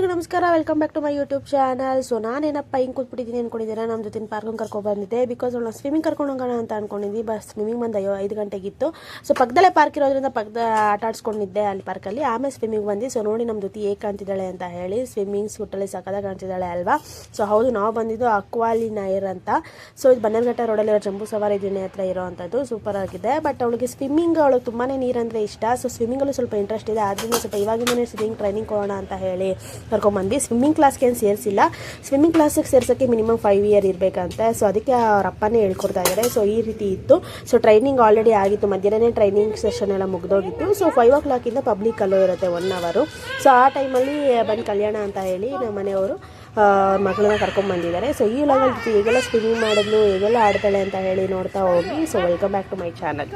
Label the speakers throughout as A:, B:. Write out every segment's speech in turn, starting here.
A: ಎಲ್ಲರಿಗೂ ನಮಸ್ಕಾರ, welcome back to my YouTube channel. So ನಾನೇನಪ್ಪ ಹಿಂಗೆ ಕೂತ್ಬಿಟ್ಟಿದ್ದೀನಿ ಅಂದ್ಕೊಂಡಿದ್ದೀರಾ. ನಮ್ಮ ಜೊತೆ ಪಾರ್ಕಿಗೆ ಕರ್ಕೊಂಡು ಬಂದಿದ್ದೆ ಬಿಕಾಸ್ ಅವಳು ಸ್ವಿಮ್ಮಿಂಗ್ ಕರ್ಕೊಂಡು ಹೋಗೋಣ ಅಂತ ಅಂದ್ಕೊಂಡಿದ್ವಿ. ಬಸ್ ಸ್ವಿಮ್ಮಿಂಗ್ ಬಂದು 5 ಗಂಟೆಗಿತ್ತು. ಸೊ ಪಕ್ಕದಲ್ಲೇ ಪಾರ್ಕ್ ಇರೋದ್ರಿಂದ ಪಕ್ಕದ ಆಟ ಆಡ್ಸ್ಕೊಂಡಿದ್ದೆ ಅಲ್ಲಿ ಪಾರ್ಕಲ್ಲಿ. ಆಮೇಲೆ ಸ್ವಿಮ್ಮಿಂಗ್ ಬಂದು ಸೊ ನೋಡಿ ನಮ್ಮ ಜೊತೆ ಹೇಗೆ ಕಾಣ್ತಿದ್ದಾಳೆ ಅಂತ ಹೇಳಿ. ಸ್ವಿಮ್ಮಿಂಗ್ ಸೂಟಲ್ಲಿ ಸಕ್ಕದಾಗಿ ಕಾಣ್ತಿದ್ದಾಳೆ ಅಲ್ವಾ. ಸೊ ಹೌದು, ನಾವು ಬಂದಿದ್ದು ಅಕ್ವಾಲಿನೈರ್ ಅಂತ. ಸೊ ಇದು ಬನ್ನರ್ಘಟ್ಟ ರೋಡಲ್ಲಿರೋ ಜಂಬೂ ಸವಾರಿ ದಿನ ಹತ್ರ ಇರೋವಂಥದ್ದು. ಸೂಪರ್ ಆಗಿದೆ. ಬಟ್ ಅವಳಿಗೆ ಸ್ವಿಮ್ಮಿಂಗ್ ಅವಳಿಗೆ ತುಂಬಾ ನೀರಂದರೆ ಇಷ್ಟ. ಸೊ ಸ್ವಿಮ್ಮಿಂಗಲ್ಲೂ ಸ್ವಲ್ಪ ಇಂಟ್ರೆಸ್ಟ್ ಇದೆ. ಆದ್ದರಿಂದ ಸ್ವಲ್ಪ ಇವಾಗಿಂದನೇ ಸ್ವಿಮ್ಮಿಂಗ್ ಟ್ರೈನಿಂಗ್ ಕೊಡೋಣ ಅಂತ ಹೇಳಿ ಕರ್ಕೊಂಡ್ಬಂದು. ಸ್ವಿಮ್ಮಿಂಗ್ ಕ್ಲಾಸ್ಗೆ ಏನು ಸೇರಿಸಿಲ್ಲ. ಸ್ವಿಮ್ಮಿಂಗ್ ಕ್ಲಾಸಿಗೆ ಸೇರ್ಸೋಕ್ಕೆ ಮಿನಿಮಮ್ 5 ಇಯರ್ ಇರಬೇಕಂತೆ. ಸೊ ಅದಕ್ಕೆ ಅವ್ರ ಅಪ್ಪನೇ ಹೇಳ್ಕೊಡ್ತಾ ಇದ್ದಾರೆ. ಸೊ ಈ ರೀತಿ ಇತ್ತು. ಸೊ ಟ್ರೈನಿಂಗ್ ಆಲ್ರೆಡಿ ಆಗಿತ್ತು, ಮಧ್ಯಾಹ್ನನೇ ಟ್ರೈನಿಂಗ್ ಸೆಷನ್ ಎಲ್ಲ ಮುಗ್ದೋಗಿತ್ತು. ಸೊ 5 o'clock ಪಬ್ಲಿಕ್ ಅಲ್ಲೂ ಇರುತ್ತೆ 1 hour. ಸೊ ಆ ಟೈಮಲ್ಲಿ ಬಂದು ಕಲ್ಯಾಣ ಅಂತ ಹೇಳಿ ನಮ್ಮ ಮನೆಯವರು ಮಗಳನ್ನ ಕರ್ಕೊಂಡ್ಬಂದಿದ್ದಾರೆ. ಸೊ ಈ ವ್ಲಾಗಲ್ಲಿ ಹೇಗೆಲ್ಲ ಸ್ವಿಮ್ಮಿಂಗ್ ಮಾಡಿದ್ಲು, ಹೇಗೆಲ್ಲ ಆಡ್ತಾಳೆ ಅಂತ ಹೇಳಿ ನೋಡ್ತಾ ಹೋಗಿ. So welcome back to my channel.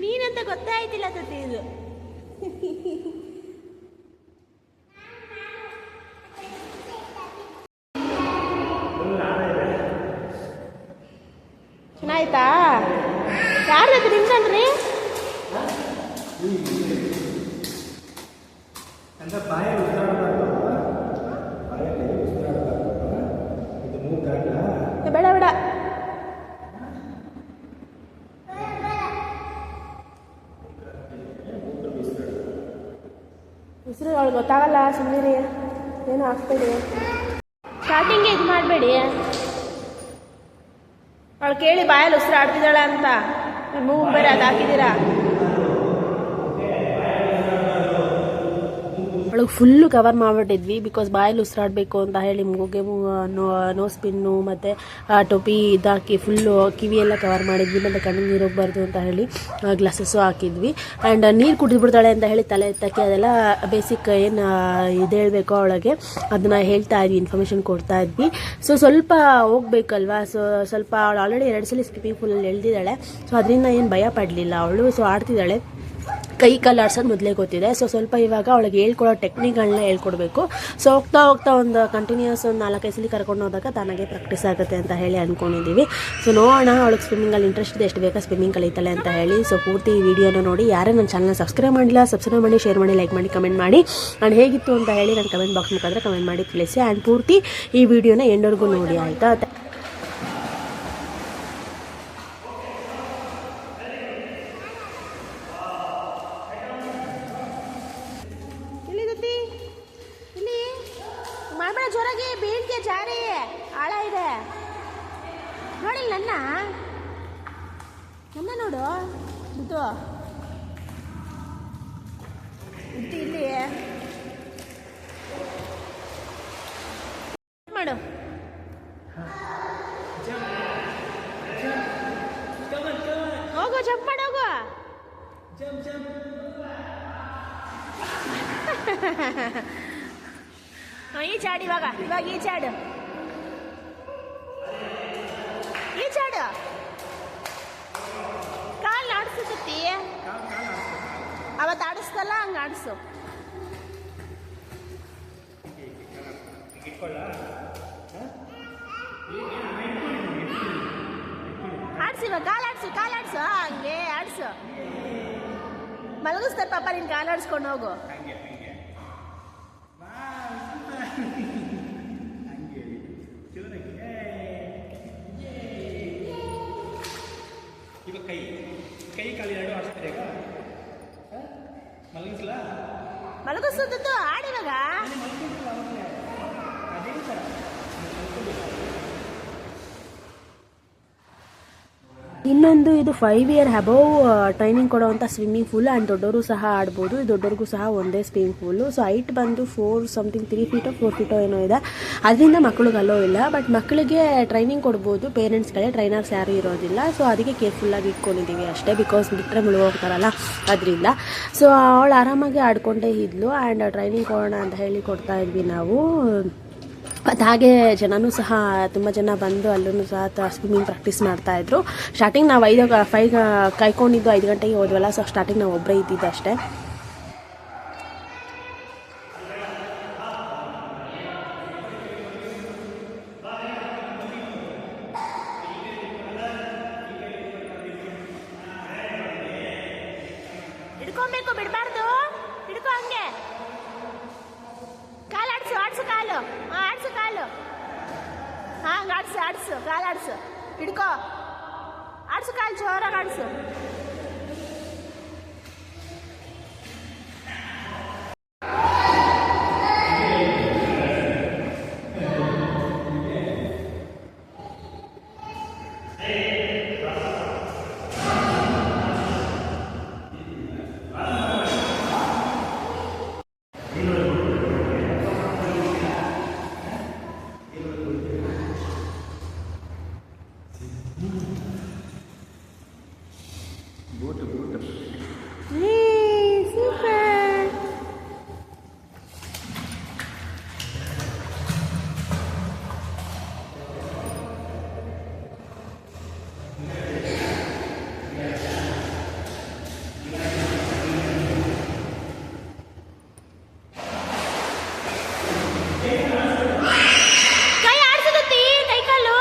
A: ನೀನಂತ ಗೊತ್ತಾಯ್ತಿಲ್ಲ ತತ್ತಿ ಇದು. ಚೆನ್ನಾಯ್ತಾ? ಯಾರ್ದು ನಿಮ್ದನ್ರಿ? ಬೇಡ ಬೇಡ, ಹೆಸರು ಅವಳು ಗೊತ್ತಾಗಲ್ಲ. ಸುಮ್ಮನೆ ಏನು ಹಾಕ್ಬೇಡಿ, ಸ್ಟಾರ್ಟಿಂಗ್ಗೆ ಇದು ಮಾಡಬೇಡಿ. ಅವಳು ಕೇಳಿ ಬಾಯಲ್ಲಿ ಉಸಿರು ಆಡ್ತಿದ್ದಾಳೆ ಅಂತ ಮೂಗು ಬೇರೆ ಅದು ಹಾಕಿದ್ದೀರಾ. ಅವಳಿಗೆ ಫುಲ್ಲು ಕವರ್ ಮಾಡಿಬಿಟ್ಟಿದ್ವಿ ಬಿಕಾಸ್ ಬಾಯಲ್ಲಿ ಉಸಿರಾಡಬೇಕು ಅಂತ ಹೇಳಿ. ಮೂಗಿಗೆ ನೋಸ್ ಪಿನ್ನು ಮತ್ತು ಟೋಪಿ ಇದಾಕಿ ಫುಲ್ಲು ಕಿವಿಯೆಲ್ಲ ಕವರ್ ಮಾಡಿದ್ವಿ. ಮತ್ತು ಕಣ್ಣಿಗೆ ನೀರು ಹೋಗಬಾರ್ದು ಅಂತ ಹೇಳಿ ಗ್ಲಾಸಸ್ಸು ಹಾಕಿದ್ವಿ. ಆ್ಯಂಡ್ ನೀರು ಕುಡಿದ್ಬಿಡ್ತಾಳೆ ಅಂತ ಹೇಳಿ ತಲೆ ಎತ್ತಕ್ಕೆ ಅದೆಲ್ಲ ಬೇಸಿಕ್ ಏನು ಇದು ಹೇಳಬೇಕೋ ಅವಳಿಗೆ ಅದನ್ನು ಹೇಳ್ತಾ ಇದ್ವಿ, ಇನ್ಫಾರ್ಮೇಷನ್ ಕೊಡ್ತಾ ಇದ್ವಿ. ಸೊ ಸ್ವಲ್ಪ ಹೋಗ್ಬೇಕಲ್ವಾ. ಸೊ ಸ್ವಲ್ಪ ಅವಳು ಆಲ್ರೆಡಿ 2 ಸಲ ಸ್ವಿಮ್ಮಿಂಗ್ ಪೂಲಲ್ಲಿ ಎಳ್ದಿದ್ದಾಳೆ. ಸೊ ಅದರಿಂದ ಏನು ಭಯ ಪಡಲಿಲ್ಲ ಅವಳು. ಸೊ ಆಡ್ತಿದ್ದಾಳೆ. ಕೈ ಕಾಲು ಆಡ್ಸೋದು ಮೊದಲೇ ಗೊತ್ತಿದೆ. ಸೊ ಸ್ವಲ್ಪ ಇವಾಗ ಅವಳಿಗೆ ಹೇಳ್ಕೊಡೋ ಟೆಕ್ನಿಕ್ಗಳನ್ನ ಹೇಳ್ಕೊಡ್ಬೇಕು. ಸೊ ಹೋಗ್ತಾ ಹೋಗ್ತಾ ಒಂದು ಕಂಟಿನ್ಯೂಸ್ ಒಂದು 4-5 ಸಲ ಕರ್ಕೊಂಡು ಹೋದಾಗ ತಾನಾಗೆ ಪ್ರಾಕ್ಟೀಸ್ ಆಗುತ್ತೆ ಅಂತ ಹೇಳಿ ಅಂದ್ಕೊಂಡಿದ್ದೀವಿ. ಸೊ ನೋಡೋಣ ಅವಳಿಗೆ ಸ್ವಿಮ್ಮಿಂಗಲ್ಲಿ ಇಂಟ್ರೆಸ್ಟ್ ಇದೆ, ಎಷ್ಟು ಬೇಕಾ ಸ್ವಿಮ್ಮಿಂಗ್ ಕಲಿತಾಳೆ ಅಂತ ಹೇಳಿ. ಸೊ ಪೂರ್ತಿ ಈ ವಿಡಿಯೋನ ನೋಡಿ. ಯಾರೇ ನನ್ನ ಚಾನಲ್ನ ಸಬ್ಸ್ಕ್ರೈಬ್ ಮಾಡಿಲ್ಲ, ಸಬ್ಸ್ಕ್ರೈಬ್ ಮಾಡಿ, ಶೇರ್ ಮಾಡಿ, ಲೈಕ್ ಮಾಡಿ, ಕಮೆಂಟ್ ಮಾಡಿ. ಆ್ಯಂಡ್ ಹೇಗಿತ್ತು ಅಂತ ಹೇಳಿ ನಾನು ಕಮೆಂಟ್ ಬಾಕ್ಸ್ ಮುಖಾಂತರ ಕಮೆಂಟ್ ಮಾಡಿ ತಿಳಿಸಿ. ಆ್ಯಂಡ್ ಪೂರ್ತಿ ಈ ವಿಡಿಯೋನ ಎಂಡ್ವರೆಗೂ ನೋಡಿ, ಆಯಿತಾ? ಮಾಡಬೇಡ ಜೋರಾಗಿ, ಬೀಳ್ಗೆ ಜಾರಿ ಆಳ ಇದೆ ನೋಡಿ. ನನ್ನ ನೋಡು, ಇದು ಇಲ್ಲಿ ಮಾಡು. ಹೋಗು, ಜಂಪ್ ಮಾಡೋಗು. ಈಚಾಡು ಇವಾಗ ಈಚಾಡು ಕಾಲು ಆಡಿಸುತ್ತಿ. ಅವತ್ತು ಆಡಿಸ್ತಲ್ಲ ಹಂಗೆ ಆಡಿಸು. ಆಡಿಸಿ ಇವಾಗ ಕಾಲು ಆಡಿಸು ಹಂಗೆ ಆಡಿಸು. ಮಲಗಿಸ್ತಾರೆ ಪಾಪ, ನೀನು ಕಾಲು ಆಡಿಸ್ಕೊಂಡು ಹೋಗು.
B: ಕೈ ಕಾಲು 2 ಆಡಿಸ್ತಾರೆ ಈಗ.
A: ಮಲಗಿಸೋದು ಆಡಿವಾಗ. ಇನ್ನೊಂದು ಇದು 5 year ಅಬೌವ್ ಟ್ರೈನಿಂಗ್ ಕೊಡೋವಂಥ ಸ್ವಿಮ್ಮಿಂಗ್ ಪೂಲ್. ಆ್ಯಂಡ್ ದೊಡ್ಡವರು ಸಹ ಆಡ್ಬೋದು. ದೊಡ್ಡವ್ರಿಗೂ ಸಹ ಒಂದೇ ಸ್ವಿಮ್ಮಿಂಗ್ ಪೂಲು. ಸೊ ಹೈಟ್ ಬಂದು 3 feet 4 feet ಏನೋ ಇದೆ. ಅದರಿಂದ ಮಕ್ಕಳಿಗೆ ಅಲ್ಲೋ ಇಲ್ಲ. ಬಟ್ ಮಕ್ಕಳಿಗೆ ಟ್ರೈನಿಂಗ್ ಕೊಡ್ಬೋದು, ಪೇರೆಂಟ್ಸ್ಗಳೇ, ಟ್ರೈನರ್ಸ್ ಯಾರೂ ಇರೋದಿಲ್ಲ. ಸೊ ಅದಕ್ಕೆ ಕೇರ್ಫುಲ್ಲಾಗಿ ಇಟ್ಕೊಂಡಿದ್ದೀವಿ ಅಷ್ಟೇ. ಬಿಕಾಸ್ ಬಿಟ್ಟರೆ ಮುಳುಗೋಗ್ತಾರಲ್ಲ ಅದರಿಂದ. ಸೊ ಅವಳು ಆರಾಮಾಗಿ ಆಡ್ಕೊಂಡೇ ಇದ್ಲು. ಆ್ಯಂಡ್ ಟ್ರೈನಿಂಗ್ ಕೊಡೋಣ ಅಂತ ಹೇಳಿ ಕೊಡ್ತಾ ಇದ್ವಿ ನಾವು. ಮತ್ತು ಹಾಗೆ ಜನನೂ ಸಹ ತುಂಬ ಜನ ಬಂದು ಅಲ್ಲೂ ಸಹ ಸ್ವಿಮ್ಮಿಂಗ್ ಪ್ರಾಕ್ಟೀಸ್ ಮಾಡ್ತಾಯಿದ್ರು. ಸ್ಟಾರ್ಟಿಂಗ್ ನಾವು 5 ಕಾಯ್ಕೊಂಡಿದ್ದು 5 ಗಂಟೆಗೆ ಹೋದ್ವಲ್ಲ. ಸೊ ಸ್ಟಾರ್ಟಿಂಗ್ ನಾವು ಒಬ್ಬರೇ ಇದ್ದಿದ್ದು ಅಷ್ಟೇ. ಹಿಡ್ಕೊಬೇಕು, ಬಿಡಬಾರ್ದು. ಹಿಡ್ಕೊ ಹಂಗೆ. ಆಡ್ಸು ಕಾಲು ಆಡ್ಸು ಹಿಡ್ಕೋ ಆಡ್ಸು ಕಾಲು ಜೋರಾಗಿ ಆಡ್ಸು ಸೂಪರ್ ಕೈ ಆಡ್ಸೋದತ್ತಿ ಕೈ ಕಾಲು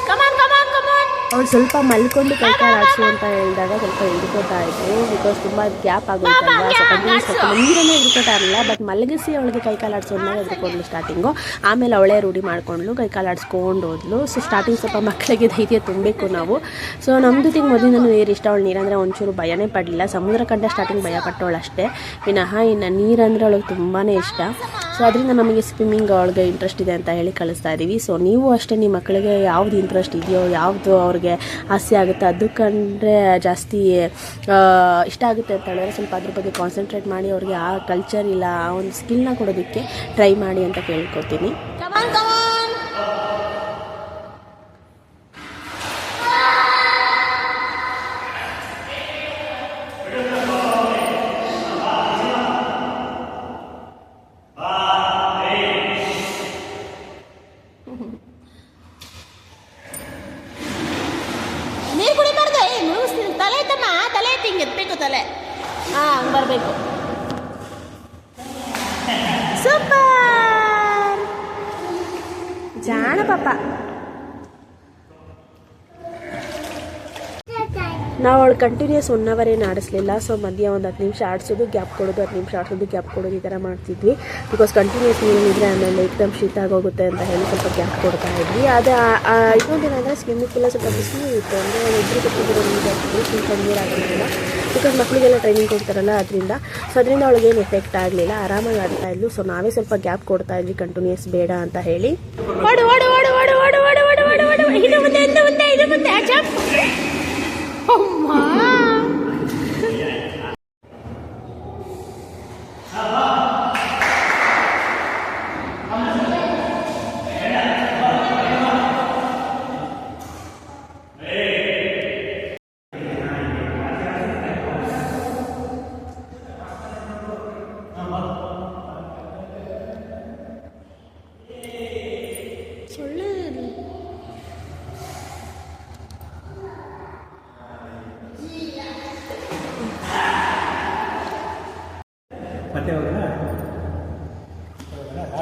A: ಕಮಾನ್ ಕಮಾನ್ ಕಮಾನ್ ಅವ್ರು ಸ್ವಲ್ಪ ಮಲ್ಕೊಂಡು ಕೈ ಕಾಲು ಆಡಿಸು ಅಂತ ಹೇಳಿದಾಗ ಸ್ವಲ್ಪ ಹಿಡ್ಕೋತಾ ಇದ್ರು ಬಿಕಾಸ್ ತುಂಬ ಗ್ಯಾಪ್ ಆಗೋಯ್ತಲ್ವಾ ಸೊ ಕಂಟಿನ್ಯೂಸ್ ಸ್ವಲ್ಪ ನೀರನ್ನೇ ಹಿಡ್ಕೋತಾ ಇರಲಿಲ್ಲ ಬಟ್ ಮಲಗಿಸಿ ಅವಳಿಗೆ ಕೈ ಕಾಲು ಆಡಿಸೋದ್ನಾಗ ಹಿಡ್ಕೊಂಡ್ಲು ಸ್ಟಾರ್ಟಿಂಗು ಆಮೇಲೆ ಅವಳೇ ರೂಢಿ ಮಾಡ್ಕೊಂಡ್ಲು ಕೈ ಕಾಲು ಆಡಿಸ್ಕೊಂಡು ಹೋದ್ಲು ಸೊ ಸ್ಟಾರ್ಟಿಂಗ್ ಸ್ವಲ್ಪ ಮಕ್ಕಳಿಗೆ ಧೈರ್ಯ ತುಂಬಬೇಕು ನಾವು ಸೊ ನಮ್ಮ ಜೊತೆಗೆ ಮೊದಲಿಂದ ನೀರು ಇಷ್ಟ ಅವಳು ನೀರಂದರೆ ಒಂಚೂರು ಭಯನೇ ಪಡಲಿಲ್ಲ ಸಮುದ್ರ ಕಂಡ ಸ್ಟಾರ್ಟಿಂಗ್ ಭಯ ಪಟ್ಟವಳು ಅಷ್ಟೇ ವಿನಃ ಇನ್ನು ನೀರಂದರೆ ಅವಳಿಗೆ ತುಂಬಾ ಇಷ್ಟ ಸೊ ಅದರಿಂದ ನಮಗೆ ಸ್ವಿಮ್ಮಿಂಗ್ ಅವಳಿಗೆ ಇಂಟ್ರೆಸ್ಟ್ ಇದೆ ಅಂತ ಹೇಳಿ ಕಳಿಸ್ತಾ ಇದ್ದೀವಿ ಸೊ ನೀವು ಅಷ್ಟೇ ನಿಮ್ಮ ಮಕ್ಕಳಿಗೆ ಯಾವ್ದು ಇಂಟ್ರೆಸ್ಟ್ ಇದೆಯೋ ಯಾವುದು ಅವ್ರಿಗೆ ಆಸೆ ಆಗುತ್ತೆ ಅದು ಕಂಡ್ರೆ ಜಾಸ್ತಿ ಇಷ್ಟ ಆಗುತ್ತೆ ಅಂತ ಹೇಳಿದ್ರೆ ಸ್ವಲ್ಪ ಅದ್ರ ಬಗ್ಗೆ ಕಾನ್ಸಂಟ್ರೇಟ್ ಮಾಡಿ ಅವ್ರಿಗೆ ಆ ಕಲ್ಚರ್ ಇಲ್ಲ ಆ ಒಂದು ಸ್ಕಿಲ್ನ ಕೊಡೋದಕ್ಕೆ ಟ್ರೈ ಮಾಡಿ ಅಂತ ಕೇಳ್ಕೊತೀನಿ ನೀರು ಕುಡಿಬಾರ್ದು ಮುಳುಗಿಸ್ತೀನಿ ತಲೆ ಐತಮ್ಮ ತಲೆ ಐತಿ ಹಿಂಗೆ ಎತ್ತಬೇಕು ತಲೆ ಹಂಗೆ ಬರಬೇಕು ಸೂಪರ್ ಜಾಣ ಪಾಪ ನಾವು ಅವಳು ಕಂಟಿನ್ಯೂಸ್ 1 ಅವರ್ ಏನು ಆಡಿಸ್ಲಿಲ್ಲ ಸೊ ಮಧ್ಯ ಒಂದು 10 ನಿಮಿಷ ಆಡಿಸೋದು ಗ್ಯಾಪ್ ಕೊಡೋದು 10 ನಿಮಿಷ ಆಡಿಸೋದು ಗ್ಯಾಪ್ ಕೊಡೋದು ಈ ಥರ ಮಾಡ್ತಿದ್ವಿ ಬಿಕಾಸ್ ಕಂಟಿನ್ಯೂಸ್ ನೀರಿದ್ರೆ ಆಮೇಲೆ ಏಕದಮ್ ಶೀತ ಆಗೋಗುತ್ತೆ ಅಂತ ಹೇಳಿ ಸ್ವಲ್ಪ ಗ್ಯಾಪ್ ಕೊಡ್ತಾ ಇದ್ವಿ ಅದು ಇನ್ನೊಂದೇನಂದರೆ ಸ್ವಿಮ್ಮಿಂಗ್ ಪೂಲ ಸ್ವಲ್ಪ ಬಿಸಿಲು ಇತ್ತು ಅಂದರೆ ಇಬ್ಬರು ಕೊಟ್ಟಿದ್ರು ನೀರು ಹಾಕಿದ್ವಿ ಸ್ವಲ್ಪ ನೀರು ಆಗಿರಲಿಲ್ಲ ಬಿಕಾಸ್ ಮಕ್ಕಳಿಗೆಲ್ಲ ಟ್ರೈನಿಂಗ್ ಕೊಡ್ತಾರಲ್ಲ ಅದರಿಂದ ಸೊ ಅದರಿಂದ ಅವಳಿಗೇನು ಎಫೆಕ್ಟ್ ಆಗಲಿಲ್ಲ ಆರಾಮಾಗಿ ಆಡ್ತಾ ಇದ್ಲು ಸೊ ನಾವೇ ಸ್ವಲ್ಪ ಗ್ಯಾಪ್ ಕೊಡ್ತಾ ಇದ್ವಿ ಕಂಟಿನ್ಯೂಸ್ ಬೇಡ ಅಂತ ಹೇಳಿ ಓಡು ಓಡು ಓಡು ಓಡು ಓಡು ಓಡು ಓಡು ಓಡು ಓಡು ಇದು ಮುಂದೆ ಇದು ಮುಂದೆ ಇದು ಮುಂದೆ ಜಂಪ್ ಅಮ್ಮ
B: ಮತ್ತೆ ಹೋಗೋಣ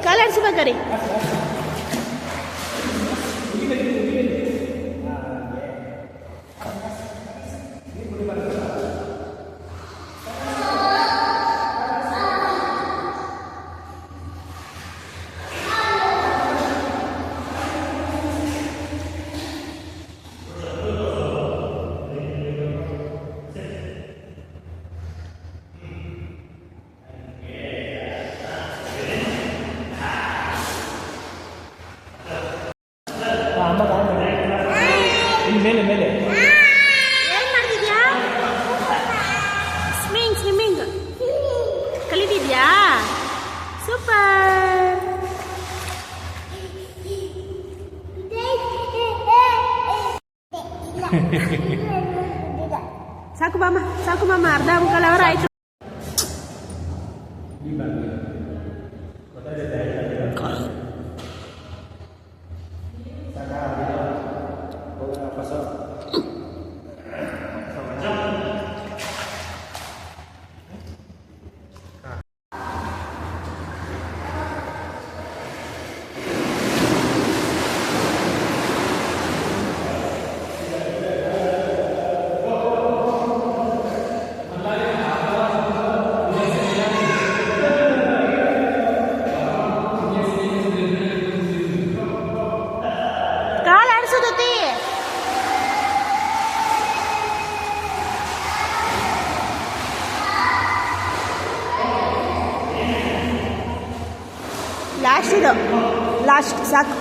A: ಕಾಲಾಡ್ಸ್ಬೇಕಾರಿ
B: ಮೇಲೆ ಮೇಲೆ
A: ಏನು ಮಾಡ್ತಿದ್ಯಾ ಸ್ವಿಮ್ಮಿಂಗ್ ಕಲಿತಿದ್ಯಾ ಸೂಪರ್ ಸಾಕು ಮಾಮ ಅರ್ಧ ಮುಕ್ಕಾಲು ಅವರ್ ಆಯ್ತು ಲಾಸ್ಟ್ ಇದು ಲಾಸ್ಟ್ ಸಾಕು